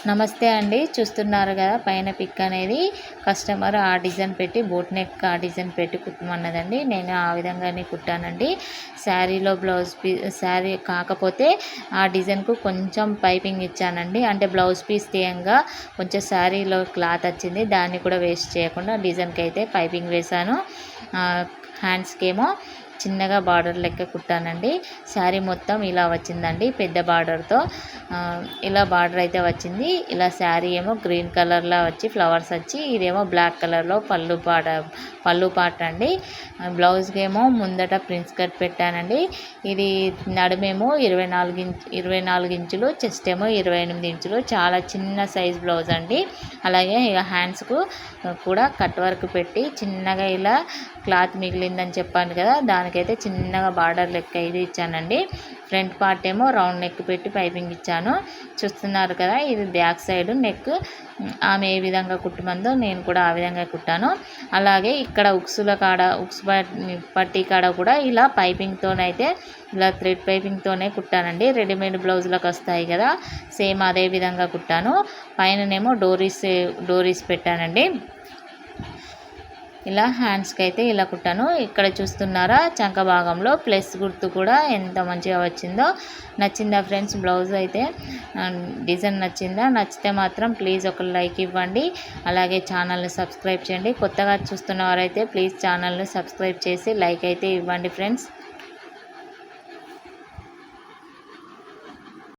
నమస్తే అండి. చూస్తున్నారు కదా పైన పిక్ అనేది కస్టమర్ ఆ డిజైన్ పెట్టి బోట్ నెక్ ఆ డిజైన్ పెట్టి కుట్టమన్నదండి. నేను ఆ విధంగానే కుట్టానండి. శారీలో శారీ కాకపోతే ఆ డిజైన్కు కొంచెం పైపింగ్ ఇచ్చానండి. అంటే బ్లౌజ్ పీస్ తీయంగా కొంచెం శారీలో క్లాత్ వచ్చింది, దాన్ని కూడా వేస్ట్ చేయకుండా డిజైన్కి అయితే పైపింగ్ వేశాను. హ్యాండ్స్కి ఏమో చిన్నగా బార్డర్ లెక్క కుట్టానండి. శారీ మొత్తం ఇలా వచ్చిందండి, పెద్ద బార్డర్తో ఇలా బార్డర్ అయితే వచ్చింది. ఇలా శారీ ఏమో గ్రీన్ కలర్లో వచ్చి ఫ్లవర్స్ వచ్చి, ఇదేమో బ్లాక్ కలర్లో పళ్ళు పాట అండి. బ్లౌజ్కి ఏమో ముందట ప్రిన్స్ కట్ పెట్టానండి. ఇది నడుమేమో 24 ఇంచులు, చెస్ట్ ఏమో 28 ఇంచులు. చాలా చిన్న సైజ్ బ్లౌజ్ అండి. అలాగే ఇక హ్యాండ్స్కు కూడా కట్ వర్క్ పెట్టి చిన్నగా ఇలా క్లాత్ మిగిలిందని చెప్పాను కదా, దానికైతే చిన్నగా బార్డర్ లెక్క ఇది ఇచ్చానండి. ఫ్రంట్ పార్ట్ ఏమో రౌండ్ నెక్ పెట్టి పైపింగ్ ఇచ్చాను. చూస్తున్నారు కదా, ఇది బ్యాక్ సైడ్ నెక్. ఆమె ఏ విధంగా కుట్టమందో నేను కూడా ఆ విధంగా కుట్టాను. అలాగే ఇక్కడ ఉక్స్ పట్టీ కాడ కూడా ఇలా పైపింగ్తోనైతే ఇలా థ్రెడ్ పైపింగ్తోనే కుట్టానండి. రెడీమేడ్ బ్లౌజులకు వస్తాయి కదా, సేమ్ అదే విధంగా కుట్టాను. పైననేమో డోరీస్ పెట్టానండి. ఇలా హ్యాండ్స్కి అయితే ఇలా కుట్టాను. ఇక్కడ చూస్తున్నారా, చంక భాగంలో ప్లస్ గుర్తు కూడా ఎంత మంచిగా వచ్చిందో. నచ్చిందా ఫ్రెండ్స్ బ్లౌజ్ అయితే? డిజైన్ నచ్చిందా? నచ్చితే మాత్రం ప్లీజ్ ఒక లైక్ ఇవ్వండి. అలాగే ఛానల్ని సబ్స్క్రైబ్ చేయండి. కొత్తగా చూస్తున్న వారైతే ప్లీజ్ ఛానల్ని సబ్స్క్రైబ్ చేసి లైక్ అయితే ఇవ్వండి ఫ్రెండ్స్.